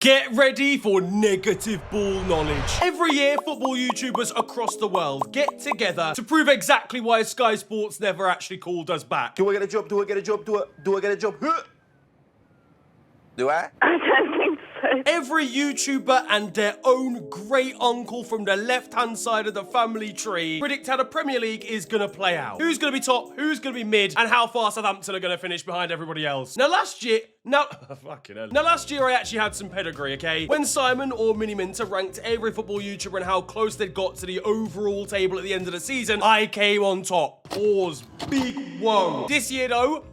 Get ready for negative ball knowledge. Every year, football YouTubers across the world get together to prove exactly why Sky Sports never actually called us back. Do I get a job? Do I get a job? Do I get a job? Do I? I don't think so. Every YouTuber and their own great uncle from the left-hand side of the family tree predict how the Premier League is going to play out. Who's going to be top, who's going to be mid, and how far Southampton are going to finish behind everybody else. Now last year I actually had some pedigree, okay? When Simon or Miniminter ranked every football YouTuber and how close they'd got to the overall table at the end of the season, I came on top. Pause. Big whoa. This year though,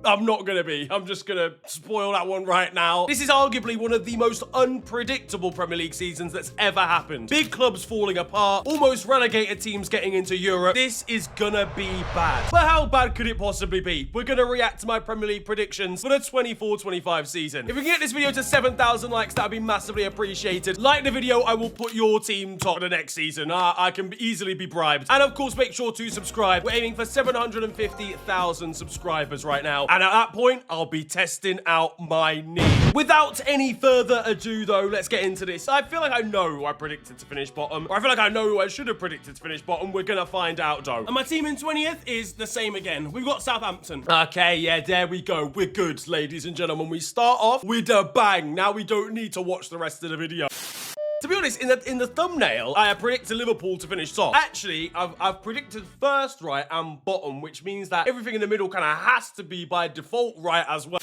I'm not gonna be. I'm just gonna spoil that one right now. This is arguably one of the most unpredictable Premier League seasons that's ever happened. Big clubs falling apart, almost relegated teams getting into Europe. This is gonna be bad. But how bad could it possibly be? We're gonna react to my Premier League predictions for the 24-25 season. If we can get this video to 7,000 likes, that'd be massively appreciated. Like the video, I will put your team top for the next season. I can easily be bribed. And of course, make sure to subscribe. We're aiming for 750,000 subscribers right now. And at that point, I'll be testing out my knee. Without any further ado, though, let's get into this. I feel like I know who I predicted to finish bottom. Or I feel like I know who I should have predicted to finish bottom. We're going to find out, though. And my team in 20th is the same again. We've got Southampton. Okay, yeah, there we go. We're good, ladies and gentlemen. We start off with a bang. Now we don't need to watch the rest of the video. To be honest, in the thumbnail, I predicted Liverpool to finish top. Actually, I've predicted first right and bottom, which means that everything in the middle kind of has to be by default right as well.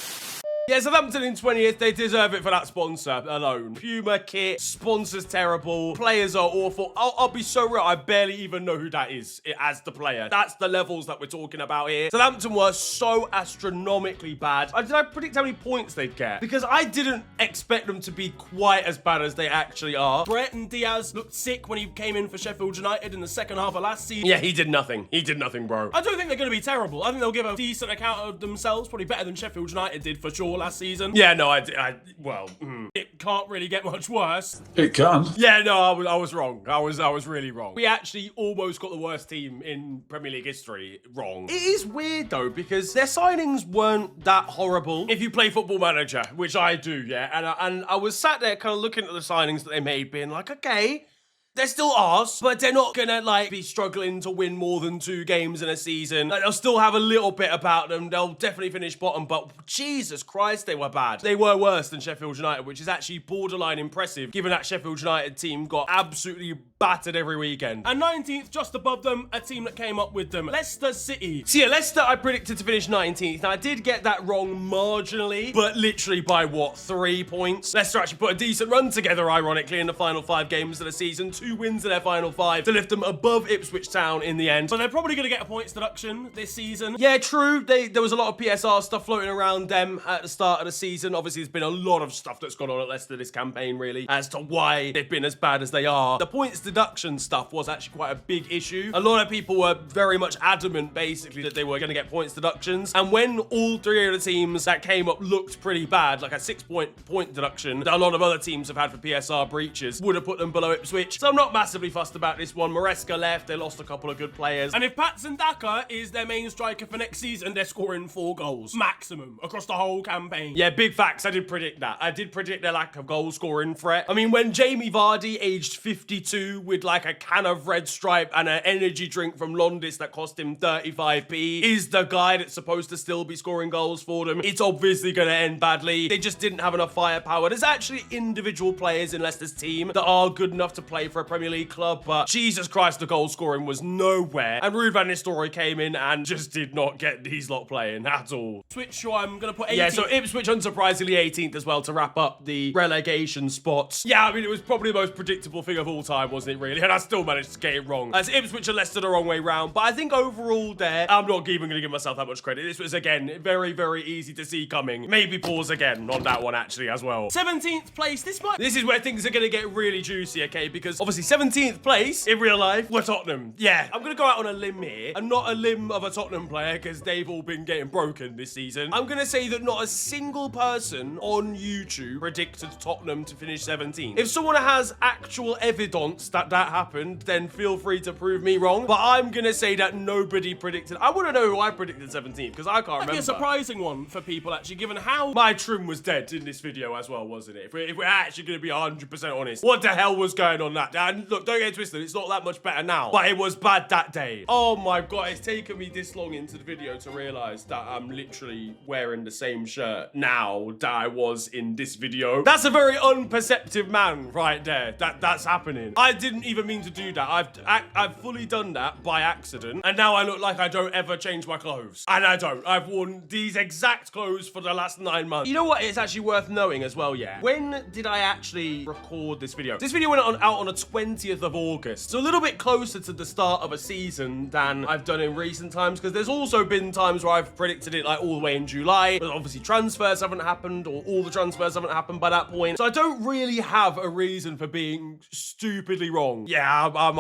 Yeah, Southampton in 20th, they deserve it for that sponsor alone. Puma kit, sponsors terrible, players are awful. I'll be so real, I barely even know who that is as the player. That's the levels that we're talking about here. Southampton were so astronomically bad. Did I predict how many points they'd get? Because I didn't expect them to be quite as bad as they actually are. Brett and Diaz looked sick when he came in for Sheffield United in the second half of last season. Yeah, he did nothing. He did nothing, bro. I don't think they're going to be terrible. I think they'll give a decent account of themselves, probably better than Sheffield United did for sure last season. Yeah, no, it can't really get much worse. It can. Yeah, no, I was wrong. I was really wrong. We actually almost got the worst team in Premier League history wrong. It is weird though, because their signings weren't that horrible if you play Football Manager, which I do, yeah. And I was sat there kind of looking at the signings that they made, being like, okay, they're still arse, but they're not gonna like be struggling to win more than 2 games in a season. Like, they'll still have a little bit about them. They'll definitely finish bottom, but Jesus Christ, they were bad. They were worse than Sheffield United, which is actually borderline impressive, given that Sheffield United team got absolutely battered every weekend. And 19th, just above them, a team that came up with them, Leicester City. So yeah, Leicester I predicted to finish 19th. Now I did get that wrong marginally, but literally by what, 3 points? Leicester actually put a decent run together, ironically, in the final 5 games of the season. 2 wins in their final 5 to lift them above Ipswich Town in the end. So they're probably going to get a points deduction this season. Yeah, true. There was a lot of PSR stuff floating around them at the start of the season. Obviously, there's been a lot of stuff that's gone on at Leicester this campaign, really, as to why they've been as bad as they are. The points deduction stuff was actually quite a big issue. A lot of people were very much adamant, basically, that they were going to get points deductions. And when all 3 of the teams that came up looked pretty bad, like a 6-point deduction that a lot of other teams have had for PSR breaches, would have put them below Ipswich. So I'm not massively fussed about this one. Maresca left. They lost a couple of good players. And if Patson Daka is their main striker for next season, they're scoring 4 goals maximum across the whole campaign. Yeah, big facts. I did predict that. I did predict their lack of goal scoring threat. I mean, when Jamie Vardy, aged 52, with like a can of Red Stripe and an energy drink from Londis that cost him 35p, is the guy that's supposed to still be scoring goals for them, it's obviously going to end badly. They just didn't have enough firepower. There's actually individual players in Leicester's team that are good enough to play for a Premier League club, but Jesus Christ, the goal scoring was nowhere. And Ruud van Nistelrooy came in and just did not get these lot playing at all. Ipswich, I'm going to put 18th. Yeah, so Ipswich, unsurprisingly, 18th as well to wrap up the relegation spots. Yeah, I mean, it was probably the most predictable thing of all time, wasn't it, really? And I still managed to get it wrong. As Ipswich and Leicester the wrong way round, but I think overall there, I'm not even going to give myself that much credit. This was, again, very, very easy to see coming. Maybe pause again on that one, actually, as well. 17th place. This is where things are going to get really juicy, okay? Because obviously obviously 17th place in real life were Tottenham. Yeah, I'm gonna go out on a limb here, and not a limb of a Tottenham player, because they've all been getting broken this season. I'm gonna say that not a single person on YouTube predicted Tottenham to finish 17th. If someone has actual evidence that that happened, then feel free to prove me wrong. But I'm gonna say that nobody predicted. I want to know who I predicted 17th, because I can't remember. A surprising one for people, actually, given how My trim was dead in this video as well, wasn't it? If we're actually going to be 100% honest, what the hell was going on that day? And look, don't get it twisted, it's not that much better now, but it was bad that day. Oh my god, it's taken me this long into the video to realize that I'm literally wearing the same shirt now that I was in this video. That's a very unperceptive man right there. That's happening. I didn't even mean to do that. I've fully done that by accident, and now I look like I don't ever change my clothes. And I don't. I've worn these exact clothes for the last 9 months. You know what? It's actually worth knowing as well, yeah. When did I actually record this video? This video went out on the 20th of August. So a little bit closer to the start of a season than I've done in recent times, because there's also been times where I've predicted it like all the way in July, but obviously transfers haven't happened, or all the transfers haven't happened by that point. So I don't really have a reason for being stupidly wrong. Yeah, I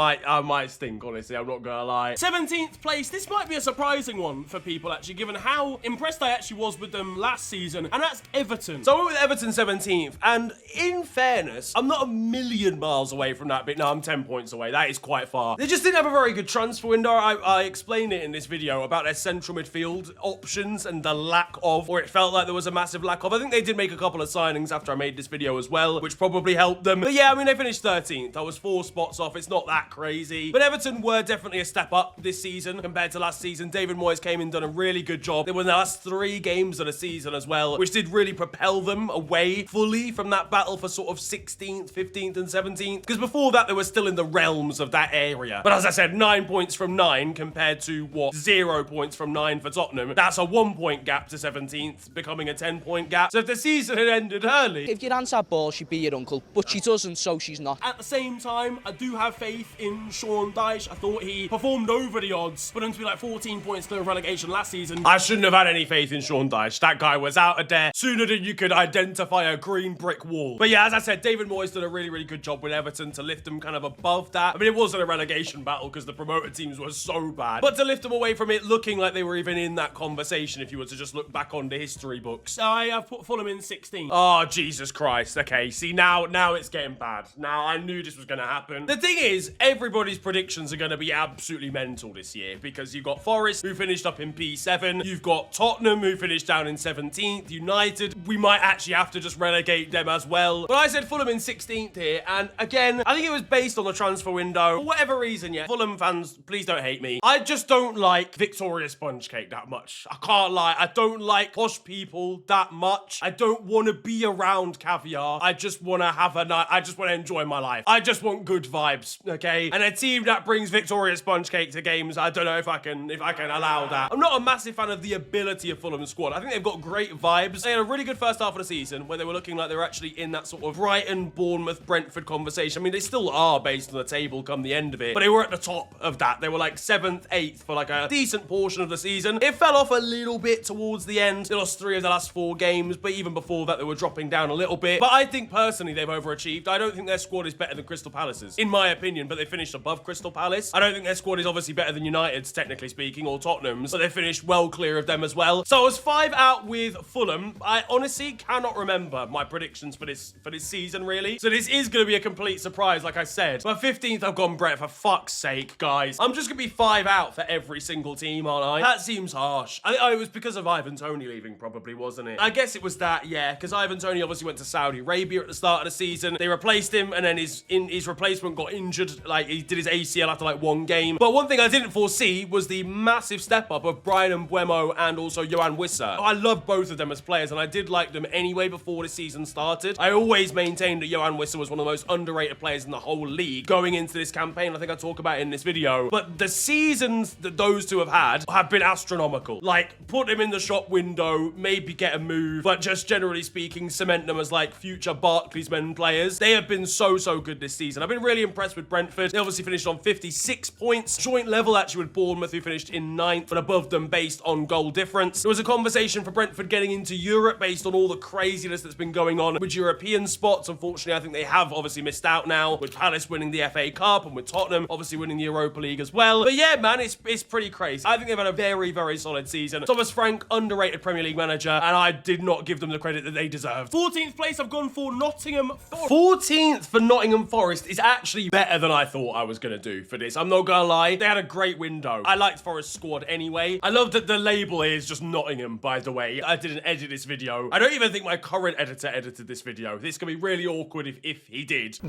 might stink, honestly. I'm not gonna lie. 17th place, this might be a surprising one for people, actually, given how impressed I actually was with them last season, and that's Everton. So I went with Everton 17th, and in fairness, I'm not a million miles away from that bit. No, I'm 10 points away. That is quite far. They just didn't have a very good transfer window. I explained it in this video about their central midfield options and the lack of, or it felt like there was a massive lack of. I think they did make a couple of signings after I made this video as well, which probably helped them. But yeah, I mean, they finished 13th. I was 4 spots off. It's not that crazy. But Everton were definitely a step up this season compared to last season. David Moyes came in, done a really good job. They were in the last 3 games of the season as well, which did really propel them away fully from that battle for sort of 16th, 15th, and 17th. Because before that, they were still in the realms of that area. But as I said, 9 points from 9 compared to, what, 0 points from 9 for Tottenham. That's a 1-point gap to 17th, becoming a 10-point gap. So if the season had ended early... If your aunt had balls, she'd be your uncle. But she doesn't, so she's not. At the same time, I do have faith in Sean Dyche. I thought he performed over the odds, for him to be like 14 points clear of relegation last season. I shouldn't have had any faith in Sean Dyche. That guy was out of there sooner than you could identify a green brick wall. But yeah, as I said, David Moyes did a really, really good job with Everton to lift them kind of above that. I mean, it wasn't a relegation battle because the promoted teams were so bad, but to lift them away from it looking like they were even in that conversation if you were to just look back on the history books. I have put Fulham in 16th. Oh, Jesus Christ. Okay, see, now it's getting bad. Now, I knew this was going to happen. The thing is, everybody's predictions are going to be absolutely mental this year, because you've got Forest, who finished up in P7. You've got Tottenham, who finished down in 17th. United, we might actually have to just relegate them as well. But I said Fulham in 16th here, and again, I think it was based on the transfer window. For whatever reason, yeah, Fulham fans, please don't hate me. I just don't like Victoria sponge cake that much. I can't lie. I don't like posh people that much. I don't want to be around caviar. I just want to have a night. I just want to enjoy my life. I just want good vibes, okay? And a team that brings Victoria sponge cake to games, I don't know if I can allow that. I'm not a massive fan of the ability of Fulham's squad. I think they've got great vibes. They had a really good first half of the season where they were looking like they were actually in that sort of Brighton, Bournemouth, Brentford conversation. I mean, they still are based on the table come the end of it, but they were at the top of that. They were like 7th, 8th for like a decent portion of the season. It fell off a little bit towards the end. They lost 3 of the last 4 games, but even before that, they were dropping down a little bit. But I think personally, they've overachieved. I don't think their squad is better than Crystal Palace's, in my opinion, but they finished above Crystal Palace. I don't think their squad is obviously better than United's, technically speaking, or Tottenham's, but they finished well clear of them as well. So I was 5 out with Fulham. I honestly cannot remember my predictions for this season, really. So this is going to be a complete surprise, like I said. But 15th, I've gone Brett, for fuck's sake, guys. I'm just going to be 5 out for every single team, aren't I? That seems harsh. It was because of Ivan Toney leaving, probably, wasn't it? I guess it was that, yeah, because Ivan Toney obviously went to Saudi Arabia at the start of the season. They replaced him, and then his replacement got injured. Like, he did his ACL after like 1 game. But one thing I didn't foresee was the massive step up of Brian Mbeumo and also Yohan Wissa. I love both of them as players, and I did like them anyway before the season started. I always maintained that Yohan Wissa was one of the most underrated players in the whole league going into this campaign. I think I talk about it in this video. But the seasons that those two have had have been astronomical. Like, put them in the shop window, maybe get a move, but just generally speaking, cement them as like future Barclays men players. They have been so good this season. I've been really impressed with Brentford. They obviously finished on 56 points. Joint level actually with Bournemouth, who finished in 9th, but above them based on goal difference. There was a conversation for Brentford getting into Europe based on all the craziness that's been going on with European spots. Unfortunately, I think they have obviously missed out now. with Palace winning the FA Cup and with Tottenham obviously winning the Europa League as well. But yeah, man, it's pretty crazy. I think they've had a very, very solid season. Thomas Frank, underrated Premier League manager, and I did not give them the credit that they deserved. 14th place, I've gone for Nottingham Forest. 14th for Nottingham Forest is actually better than I thought I was going to do for this. I'm not going to lie. They had a great window. I liked Forest's squad anyway. I love that the label here is just Nottingham, by the way. I didn't edit this video. I don't even think my current editor edited this video. This could be really awkward if he did.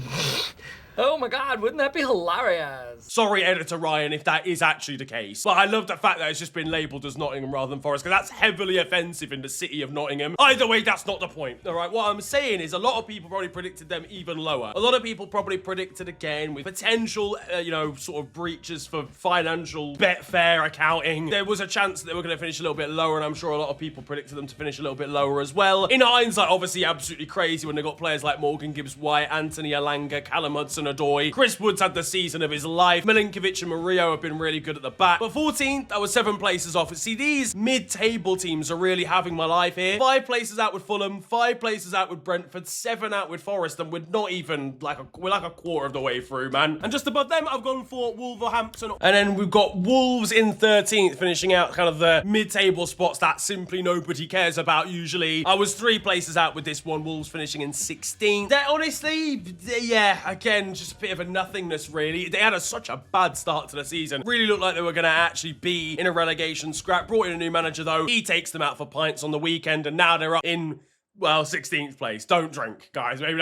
Oh my god, wouldn't that be hilarious? Sorry, editor Ryan, if that is actually the case. But I love the fact that it's just been labelled as Nottingham rather than Forest, because that's heavily offensive in the city of Nottingham. Either way, that's not the point. All right, what I'm saying is a lot of people probably predicted them even lower. A lot of people probably predicted again with potential, you know, sort of breaches for financial Betfair accounting. There was a chance that they were going to finish a little bit lower, and I'm sure a lot of people predicted them to finish a little bit lower as well. In hindsight, obviously, absolutely crazy when they got players like Morgan Gibbs-White, Anthony Alanga, Callum Hudson-Odoi. Chris Woods had the season of his life. Milinkovic and Murillo have been really good at the back. But 14th, that was 7 places off. See, these mid-table teams are really having my life here. 5 places out with Fulham, 5 places out with Brentford, 7 out with Forest, and we're not even we're like a quarter of the way through, man. And just above them, I've gone for Wolverhampton. And then we've got Wolves in 13th, finishing out kind of the mid-table spots that simply nobody cares about usually. I was 3 places out with this one, Wolves finishing in 16th. They're honestly, yeah, again, just a bit of a nothingness, really. They had such a bad start to the season. Really looked like they were going to actually be in a relegation scrap. Brought in a new manager, though. He takes them out for pints on the weekend, and now they're up in, well, 16th place. Don't drink, guys. Maybe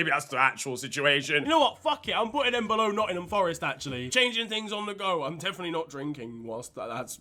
that's the actual situation. You know what? Fuck it. I'm putting them below Nottingham Forest, actually. Changing things on the go. I'm definitely not drinking whilst that's...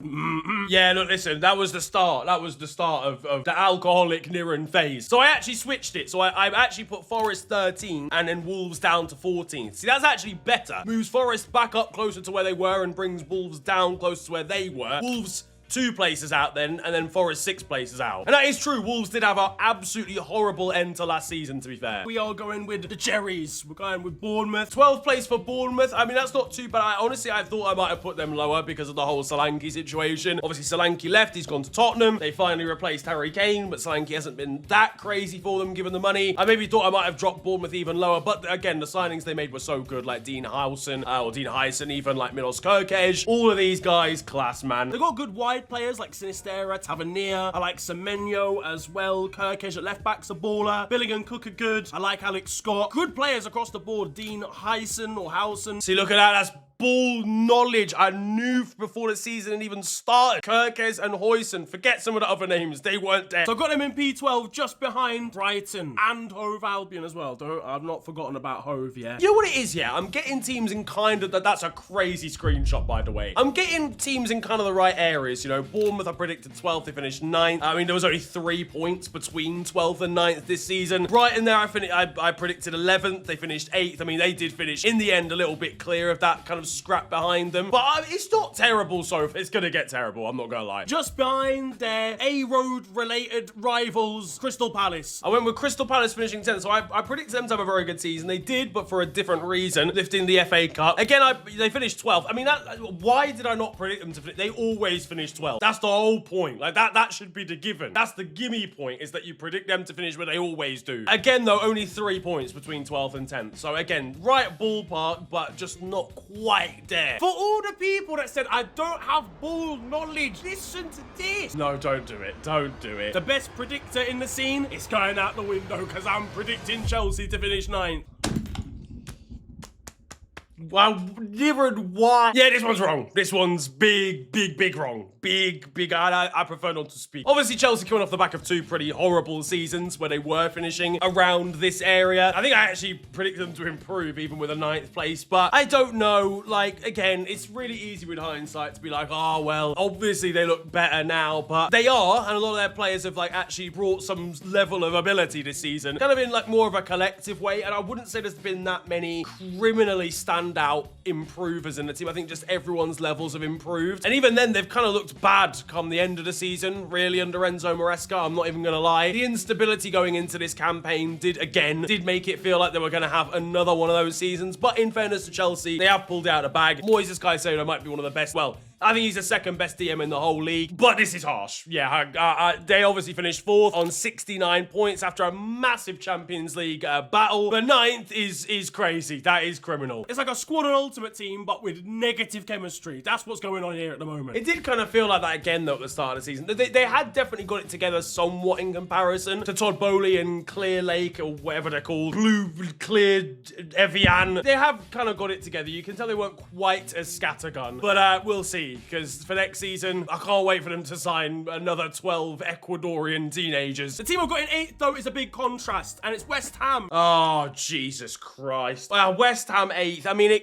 Yeah, look, listen, that was the start. That was the start of the alcoholic Niran phase. So I actually switched it. So I actually put Forest 13 and then Wolves down to 14th. See, that's actually better. Moves Forest back up closer to where they were and brings Wolves down closer to where they were. Wolves 2 places out then, and then Forest 6 places out. And that is true. Wolves did have an absolutely horrible end to last season, to be fair. We are going with the Cherries. We're going with Bournemouth. 12th place for Bournemouth. I mean, that's not too bad. Honestly, I thought I might have put them lower because of the whole Solanke situation. Obviously, Solanke left. He's gone to Tottenham. They finally replaced Harry Kane, but Solanke hasn't been that crazy for them, given the money. I maybe thought I might have dropped Bournemouth even lower, but again, the signings they made were so good, like Dean Howson, or Dean Hyson, even like Milos Kerkez. All of these guys, class, man. They've got good wide players like Sinistera, Tavernier. I like Semenyo as well. Kerkez at left back's a baller. Billing and Cook are good. I like Alex Scott. Good players across the board. Dean Hyson or Howson. See, look at that. That's ball knowledge. I knew before the season even started. Kerkez and Hoyson. Forget some of the other names. They weren't there. So I've got them in P12 just behind Brighton and Hove Albion as well. I've not forgotten about Hove yet. You know what it is, yeah? I'm getting teams in kind of... That's a crazy screenshot, by the way. I'm getting teams in kind of the right areas, you know. Bournemouth, I predicted 12th. They finished 9th. I mean, there was only 3 points between 12th and 9th this season. Brighton there, I predicted 11th. They finished 8th. I mean, they did finish, in the end, a little bit clear of that kind of scrap behind them. But it's not terrible, so it's going to get terrible. I'm not going to lie. Just behind their A-Road related rivals, Crystal Palace. I went with Crystal Palace finishing 10th, so I predicted them to have a very good season. They did, but for a different reason, lifting the FA Cup. Again, they finished 12th. I mean, why did I not predict them to finish? They always finish 12th. That's the whole point. Like, that should be the given. That's the gimme point, is that you predict them to finish where they always do. Again, though, only 3 points between 12th and 10th. So, again, right ballpark, but just not quite there. For all the people that said, I don't have ball knowledge, listen to this. No, don't do it. Don't do it. The best predictor in the scene is going out the window because I'm predicting Chelsea to finish 9th. Well, Niran, why? Yeah, this one's wrong. This one's big wrong. Big. I prefer not to speak. Obviously, Chelsea coming off the back of 2 pretty horrible seasons where they were finishing around this area. I think I actually predict them to improve even with a 9th place, but I don't know. Like, again, it's really easy with hindsight to be like, oh, well, obviously they look better now, but they are, and a lot of their players have like actually brought some level of ability this season, kind of in like more of a collective way, and I wouldn't say there's been that many criminally standout improvers in the team. I think just everyone's levels have improved, and even then they've kind of looked bad come the end of the season, really, under Enzo Maresca. I'm not even gonna lie. The instability going into this campaign did make it feel like they were gonna have another one of those seasons, but in fairness to Chelsea, they have pulled out a bag. Moises Caicedo might be one of the best, well, I think he's the second best DM in the whole league, but this is harsh. Yeah, they obviously finished 4th on 69 points after a massive Champions League battle. The 9th is crazy. That is criminal. It's like a squad and ultimate team, but with negative chemistry. That's what's going on here at the moment. It did kind of feel like that again, though, at the start of the season. They had definitely got it together somewhat in comparison to Todd Bowley and Clear Lake, or whatever they're called. Blue, Clear, Evian. They have kind of got it together. You can tell they weren't quite as scattergun, but we'll see, because for next season, I can't wait for them to sign another 12 Ecuadorian teenagers. The team I've got in 8th, though, is a big contrast, and it's West Ham. Oh, Jesus Christ. West Ham 8th. I mean,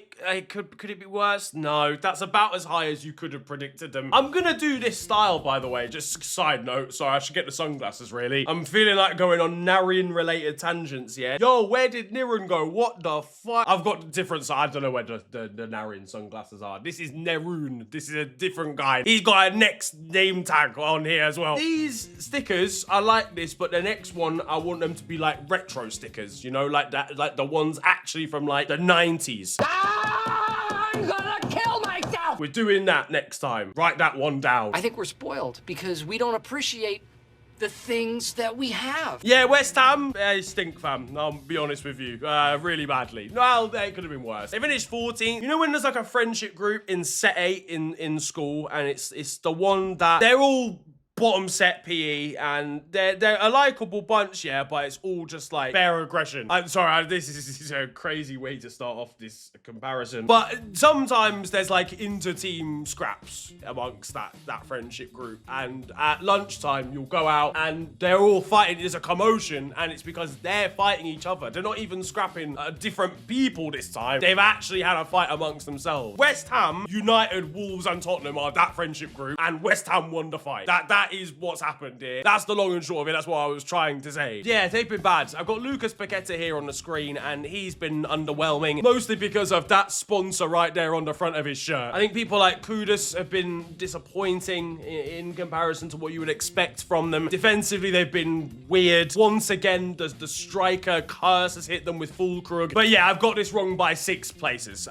could it be worse? No, that's about as high as you could have predicted them. I'm gonna do this style, by the way, just side note. Sorry, I should get the sunglasses, really. I'm feeling like going on Narian-related tangents, yeah? Yo, where did Niran go? What the fuck? I've got different, I don't know where the Narian sunglasses are. This is Nerun. This is a different guy. He's got a next name tag on here as well. These stickers, I like this, but the next one, I want them to be like retro stickers, you know, like that, like the ones actually from like the 90s. I'm gonna kill myself! We're doing that next time. Write that one down. I think we're spoiled because we don't appreciate the things that we have. Yeah, West Ham, they stink, fam. I'll be honest with you. Really badly. Well, it could have been worse. They finished 14th. You know when there's like a friendship group in set 8 in school, and it's the one that they're all bottom set PE, and they're a likable bunch, yeah, but it's all just like bare aggression. I'm sorry, this is a crazy way to start off this comparison, but sometimes there's like inter-team scraps amongst that friendship group, and at lunchtime you'll go out and they're all fighting. There's a commotion, and it's because they're fighting each other. They're not even scrapping different people this time. They've actually had a fight amongst themselves. West Ham, United, Wolves, and Tottenham are that friendship group, and West Ham won the fight. That is what's happened here. That's the long and short of it. That's what I was trying to say. Yeah, they've been bad. I've got Lucas Paqueta here on the screen, and he's been underwhelming, mostly because of that sponsor right there on the front of his shirt. I think people like Kudus have been disappointing in comparison to what you would expect from them. Defensively, they've been weird. Once again, the striker curse has hit them with Fulkrug. But yeah, I've got this wrong by 6 places.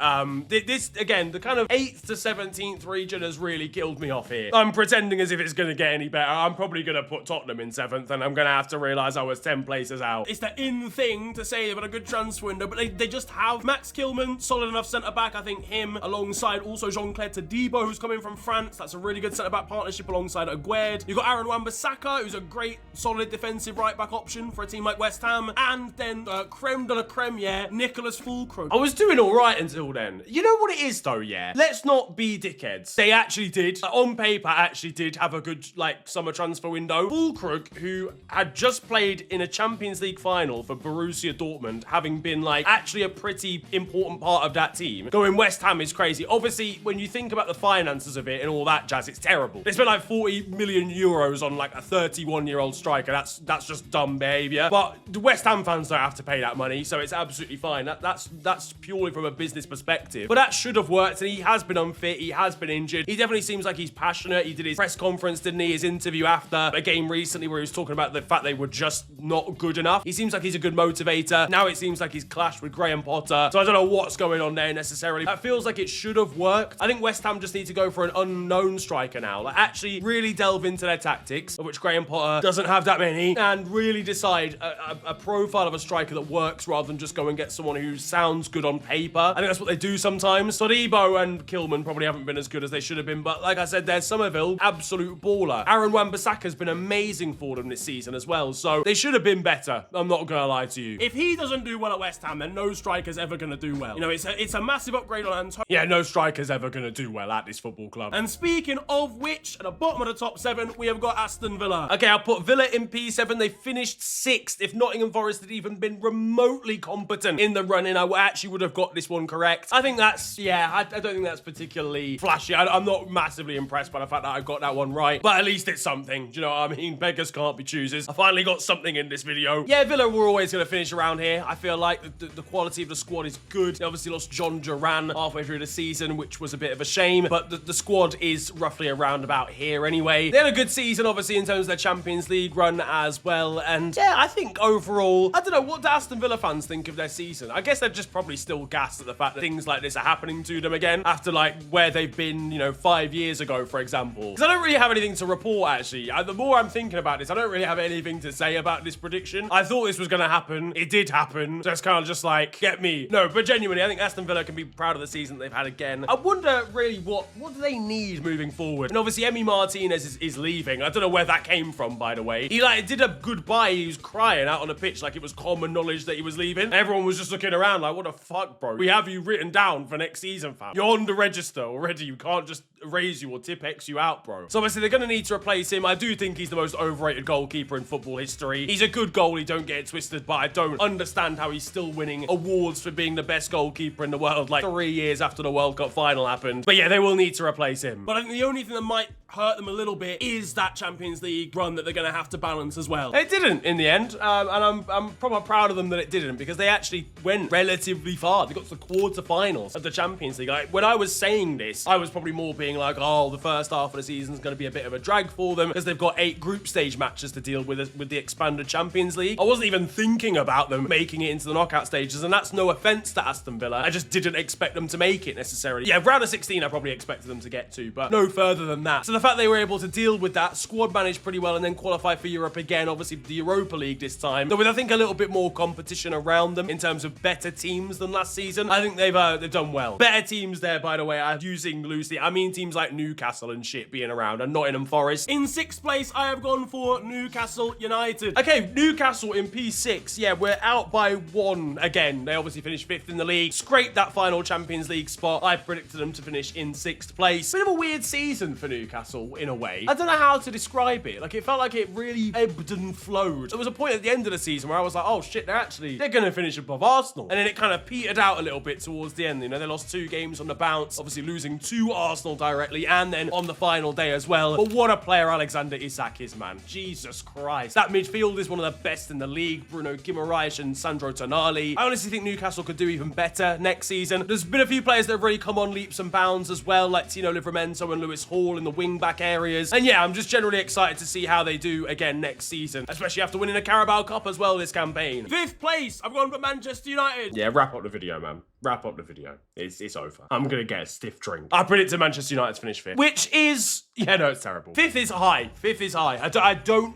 This, again, the kind of 8th to 17th region has really killed me off here. I'm pretending as if it's going to get any better. I'm probably going to put Tottenham in 7th, and I'm going to have to realise I was 10 places out. It's the in thing to say they've had a good transfer window, but they just have Max Kilman, solid enough centre-back. I think him, alongside also Jean-Claire Todibo, who's coming from France. That's a really good centre-back partnership alongside Aguerd. You've got Aaron Wan-Bissaka, who's a great, solid defensive right-back option for a team like West Ham. And then, creme de la creme, yeah, Nicholas Fulkrug. I was doing all right until then. You know what it is, though, yeah? Let's not be dickheads. They actually did, on paper, actually did have a good, like, summer transfer window. Fulkrug, who had just played in a Champions League final for Borussia Dortmund, having been, like, actually a pretty important part of that team, going West Ham is crazy. Obviously, when you think about the finances of it and all that jazz, it's terrible. They spent, like, 40 million euros on, like, a 31-year-old striker. That's just dumb behaviour. But the West Ham fans don't have to pay that money, so it's absolutely fine. That's purely from a business perspective. But that should have worked, and he has been unfit. He has been injured. He definitely seems like he's passionate. He did his press conference, didn't he? His interview after a game recently where he was talking about the fact they were just not good enough. He seems like he's a good motivator. Now it seems like he's clashed with Graham Potter. So I don't know what's going on there necessarily. That feels like it should have worked. I think West Ham just need to go for an unknown striker now. Like, actually really delve into their tactics, of which Graham Potter doesn't have that many, and really decide a profile of a striker that works rather than just go and get someone who sounds good on paper. I think that's what they do sometimes. Todibo and Kilman probably haven't been as good as they should have been, but like I said, there's Somerville, absolute baller. Aaron Wan-Bissaka's been amazing for them this season as well, so they should have been better. I'm not gonna lie to you. If he doesn't do well at West Ham, then no striker's ever gonna do well. You know, it's a massive upgrade on Antonio. Yeah, no striker's ever gonna do well at this football club. And speaking of which, at the bottom of the top 7, we have got Aston Villa. Okay, I'll put Villa in P7. They finished 6th. If Nottingham Forest had even been remotely competent in the run-in, I actually would have got this one correct. I think that's, yeah, I don't think that's particularly flashy. I'm not massively impressed by the fact that I got that one right, but at least least it's something. Do you know what I mean? Beggars can't be choosers. I finally got something in this video. Yeah, Villa were always going to finish around here. I feel like the quality of the squad is good. They obviously lost John Duran halfway through the season, which was a bit of a shame, but the squad is roughly around about here anyway. They had a good season, obviously, in terms of their Champions League run as well, and yeah, I think overall, I don't know, what do Aston Villa fans think of their season? I guess they're just probably still gassed at the fact that things like this are happening to them again, after like where they've been, you know, 5 years ago, for example. Because I don't really have anything to report, actually. The more I'm thinking about this, I don't really have anything to say about this prediction. I thought this was going to happen. It did happen. So it's kind of just like, get me. No, but genuinely, I think Aston Villa can be proud of the season they've had again. I wonder really what do they need moving forward? And obviously, Emi Martinez is leaving. I don't know where that came from, by the way. He like did a goodbye. He was crying out on the pitch like it was common knowledge that he was leaving. Everyone was just looking around like, what the fuck, bro? We have you written down for next season, fam. You're on the register already. You can't just raise you or tip X you out, bro. So obviously, they're going to need to replace him. I do think he's the most overrated goalkeeper in football history. He's a good goalie, don't get it twisted, but I don't understand how he's still winning awards for being the best goalkeeper in the world like 3 years after the World Cup final happened. But yeah, they will need to replace him. But I think the only thing that might hurt them a little bit is that Champions League run that they're going to have to balance as well. It didn't in the end, and I'm proper proud of them that it didn't, because they actually went relatively far. They got to the quarterfinals of the Champions League. Like, when I was saying this, I was probably more being like, oh, the first half of the season is going to be a bit of a drag for them because they've got 8 group stage matches to deal with the expanded Champions League. I wasn't even thinking about them making it into the knockout stages, and that's no offense to Aston Villa. I just didn't expect them to make it necessarily. Yeah, round of 16 I probably expected them to get to, but no further than that. So the fact they were able to deal with that, squad managed pretty well, and then qualify for Europe again, obviously the Europa League this time, though with I think a little bit more competition around them in terms of better teams than last season. I think they've done well. Better teams there, by the way, I'm using loosely. I mean teams like Newcastle and shit being around, and Nottingham Forest. In 6th place, I have gone for Newcastle United. Okay, Newcastle in P6. Yeah, we're out by 1 again. They obviously finished 5th in the league. Scraped that final Champions League spot. I predicted them to finish in 6th place. Bit of a weird season for Newcastle, in a way. I don't know how to describe it. Like, it felt like it really ebbed and flowed. There was a point at the end of the season where I was like, oh shit, they're going to finish above Arsenal. And then it kind of petered out a little bit towards the end. You know, they lost 2 games on the bounce, obviously losing to Arsenal directly, and then on the final day as well. But what a player Alexander Isak is, man. Jesus Christ. That midfield is one of the best in the league. Bruno Guimaraes and Sandro Tonali. I honestly think Newcastle could do even better next season. There's been a few players that have really come on leaps and bounds as well, like Tino Livramento and Lewis Hall in the wing-back areas. And yeah, I'm just generally excited to see how they do again next season, especially after winning a Carabao Cup as well this campaign. 5th place, I've gone for Manchester United. Yeah, wrap up the video, man. Wrap up the video. It's over. I'm gonna get a stiff drink. I predicted Manchester United to finish 5th, which is, yeah, no, it's terrible. 5th is high. 5th is high.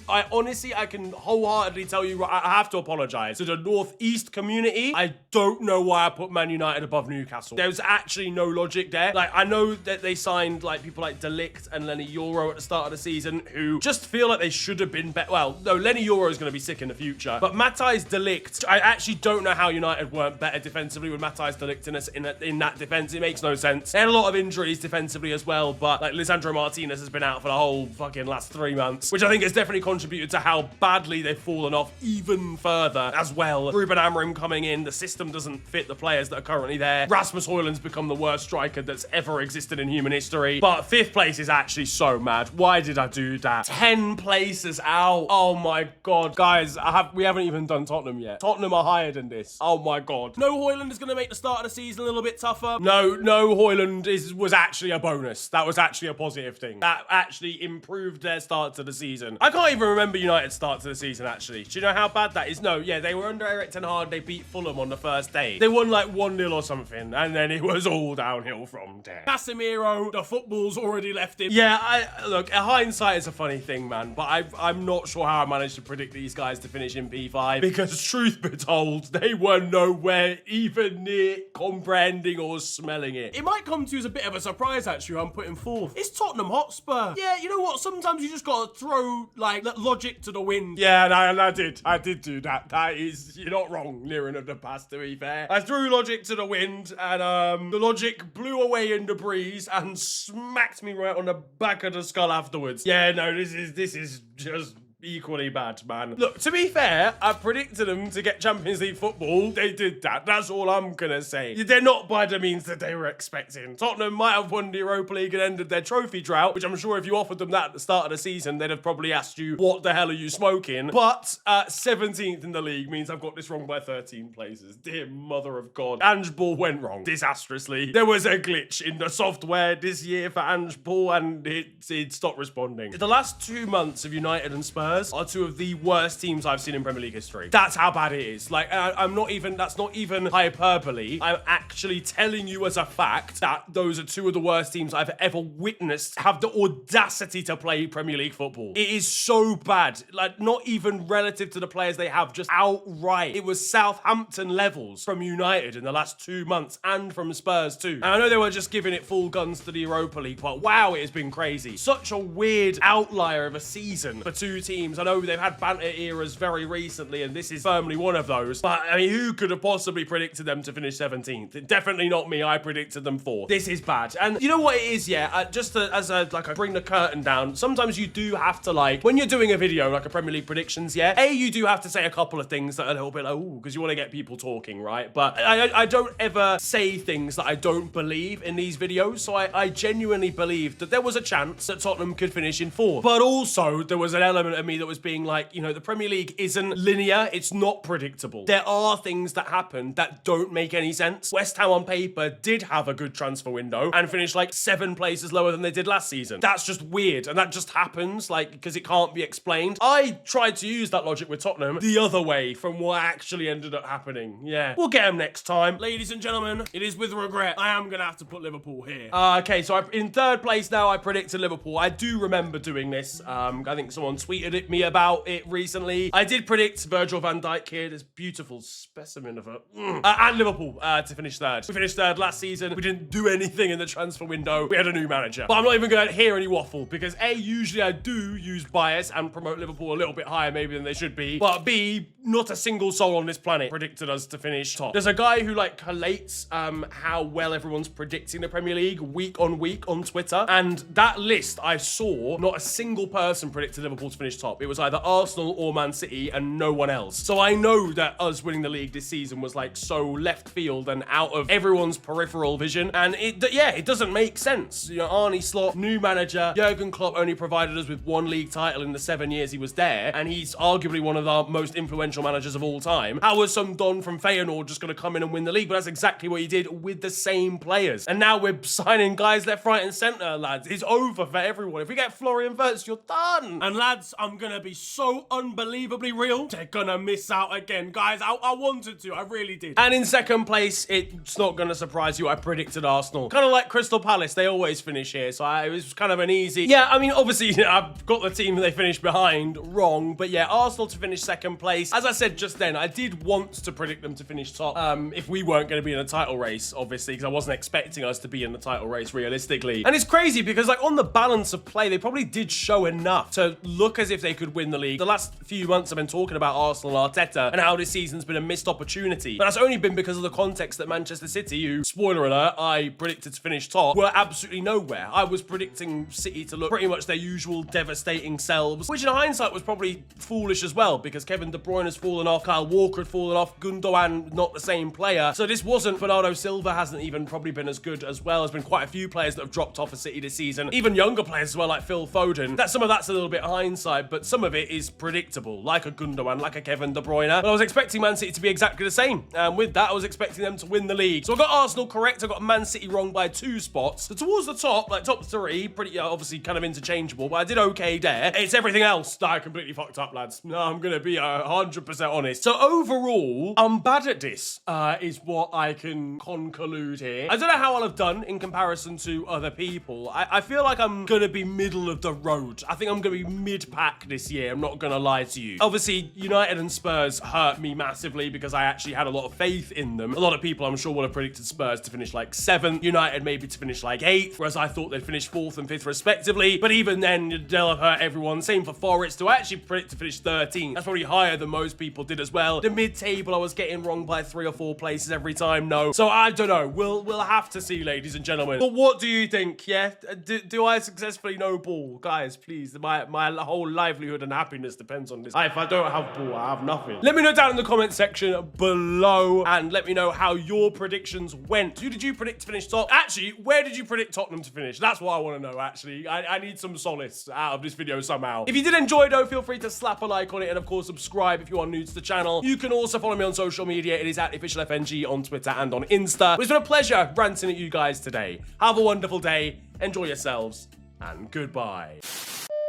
I honestly, I can wholeheartedly tell you, I have to apologize to the Northeast community. I don't know why I put Man United above Newcastle. There's actually no logic there. Like, I know that they signed like people like De Ligt and Lenny Yoro at the start of the season who just feel like they should have been better. Well, no, Lenny Yoro is going to be sick in the future, but Matthijs De Ligt, I actually don't know how United weren't better defensively with Matthijs De Ligt in that defense. It makes no sense. They had a lot of injuries defensively as well, but like Lisandro Martinez has been out for the whole fucking last 3 months, which I think has definitely contributed to how badly they've fallen off even further as well. Ruben Amorim coming in, the system doesn't fit the players that are currently there. Rasmus Højlund's become the worst striker that's ever existed in human history. But 5th place is actually so mad. Why did I do that? 10 places out. Oh my god. Guys, we haven't even done Tottenham yet. Tottenham are higher than this. Oh my god. No, Højlund is going to make the start of the season a little bit tougher. No, Højlund was actually a bonus. That was actually a positive thing. That actually improved their start to the season. I can't even remember United's start to the season, actually. Do you know how bad that is? No, yeah, they were under Erik ten Hag. They beat Fulham on the first day. They won like 1-0 or something, and then it was all downhill from there. Casemiro, the football's already left him. Yeah, look, hindsight is a funny thing, man, but I'm not sure how I managed to predict these guys to finish in P5, because truth be told, they were nowhere even near comprehending or smelling it. It might come to you as a bit of a surprise, actually, I'm putting 4th. It's Tottenham Hotspur. Yeah, you know what? Sometimes you just gotta throw, like, logic to the wind. Yeah, and I did do that. That is, you're not wrong, Liran of the past, to be fair. I threw logic to the wind, and the logic blew away in the breeze and smacked me right on the back of the skull afterwards. Yeah, no, this is just equally bad, man. Look, to be fair, I predicted them to get Champions League football. They did that. That's all I'm gonna say. They're not by the means that they were expecting. Tottenham might have won the Europa League and ended their trophy drought, which I'm sure if you offered them that at the start of the season, they'd have probably asked you, what the hell are you smoking? But 17th in the league means I've got this wrong by 13 places. Dear mother of God. Ange Ball went wrong disastrously. There was a glitch in the software this year for Ange Ball and it stopped responding. The last 2 months of United and Spurs are two of the worst teams I've seen in Premier League history. That's how bad it is. Like, that's not even hyperbole. I'm actually telling you as a fact that those are two of the worst teams I've ever witnessed have the audacity to play Premier League football. It is so bad. Like, not even relative to the players they have, just outright. It was Southampton levels from United in the last 2 months and from Spurs too. And I know they were just giving it full guns to the Europa League, but wow, it has been crazy. Such a weird outlier of a season for two teams. I know they've had banter eras very recently, and this is firmly one of those. But, I mean, who could have possibly predicted them to finish 17th? Definitely not me. I predicted them 4th. This is bad. And you know what it is, yeah? I bring the curtain down, sometimes you do have to, like, when you're doing a video, like a Premier League predictions, yeah? You do have to say a couple of things that are a little bit like, ooh, because you want to get people talking, right? But I don't ever say things that I don't believe in these videos, so I genuinely believed that there was a chance that Tottenham could finish in 4th. But also, there was an element of me that was being like, you know, the Premier League isn't linear, it's not predictable. There are things that happen that don't make any sense. West Ham on paper did have a good transfer window and finished like 7 places lower than they did last season. That's just weird, and that just happens, like, because it can't be explained. I tried to use that logic with Tottenham the other way from what actually ended up happening. Yeah, we'll get them next time. Ladies and gentlemen, it is with regret I am gonna have to put Liverpool here. Okay, so in 3rd place now, I predicted Liverpool. I do remember doing this. I think someone tweeted at me about it recently. I did predict Virgil van Dijk here, this beautiful specimen of a... and Liverpool to finish 3rd. We finished 3rd last season. We didn't do anything in the transfer window. We had a new manager. But I'm not even going to hear any waffle because A, usually I do use bias and promote Liverpool a little bit higher maybe than they should be. But B, not a single soul on this planet predicted us to finish top. There's a guy who like collates how well everyone's predicting the Premier League week on Twitter. And that list I saw, not a single person predicted Liverpool to finish top. It was either Arsenal or Man City and no one else. So I know that us winning the league this season was like so left field and out of everyone's peripheral vision. And it doesn't make sense. You know, Arne Slot, new manager, Jurgen Klopp only provided us with 1 league title in the 7 years he was there. And he's arguably one of our most influential managers of all time. How was some Don from Feyenoord just going to come in and win the league? But that's exactly what he did with the same players. And now we're signing guys left, right and centre, lads. It's over for everyone. If we get Florian Wirtz, you're done. And lads, I'm gonna be so unbelievably real. They're gonna miss out again. Guys, I wanted to. I really did. And in 2nd place, it's not gonna surprise you, I predicted Arsenal. Kind of like Crystal Palace, they always finish here. So it was kind of an easy... Yeah, I mean, obviously, you know, I've got the team that they finished behind wrong. But yeah, Arsenal to finish 2nd place. As I said just then, I did want to predict them to finish top if we weren't going to be in a title race, obviously, because I wasn't expecting us to be in the title race realistically. And it's crazy because, like, on the balance of play, they probably did show enough to look as if they could win the league. The last few months I've been talking about Arsenal and Arteta and how this season's been a missed opportunity. But that's only been because of the context that Manchester City, who, spoiler alert, I predicted to finish top, were absolutely nowhere. I was predicting City to look pretty much their usual devastating selves, which in hindsight was probably foolish as well because Kevin De Bruyne has fallen off, Kyle Walker had fallen off, Gundogan not the same player. So this wasn't... Bernardo Silva hasn't even probably been as good as well. There's been quite a few players that have dropped off for City this season. Even younger players as well, like Phil Foden. Some of that's a little bit hindsight, but some of it is predictable, like a Gundogan, like a Kevin De Bruyne. But I was expecting Man City to be exactly the same. And with that, I was expecting them to win the league. So I got Arsenal correct. I got Man City wrong by 2 spots. So towards the top, like top 3, pretty obviously kind of interchangeable, but I did okay there. It's everything else that I completely fucked up, lads. No, I'm going to be 100% honest. So overall, I'm bad at this, is what I can conclude here. I don't know how I'll have done in comparison to other people. I feel like I'm going to be middle of the road. I think I'm going to be mid-pack this year. I'm not going to lie to you. Obviously, United and Spurs hurt me massively because I actually had a lot of faith in them. A lot of people, I'm sure, would have predicted Spurs to finish like 7th, United maybe to finish like 8th, whereas I thought they'd finish 4th and 5th respectively. But even then, they'll have hurt everyone. Same for Forest, who I actually predict to finish 13th. That's probably higher than most people did as well. The mid-table, I was getting wrong by 3 or 4 places every time. No. So I don't know. We'll have to see, ladies and gentlemen. But what do you think? Yeah? Do I successfully no ball? Guys, please. My whole life livelihood and happiness depends on this. If I don't have ball, I have nothing. Let me know down in the comment section below and let me know how your predictions went. Who did you predict to finish top? Actually, where did you predict Tottenham to finish? That's what I want to know, actually. I need some solace out of this video somehow. If you did enjoy, though, feel free to slap a like on it and, of course, subscribe if you are new to the channel. You can also follow me on social media. It is at officialfng on Twitter and on Insta. It's been a pleasure ranting at you guys today. Have a wonderful day. Enjoy yourselves. And goodbye.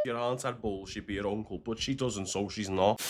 Your aunt had balls, she'd be your uncle, but she doesn't, so she's not.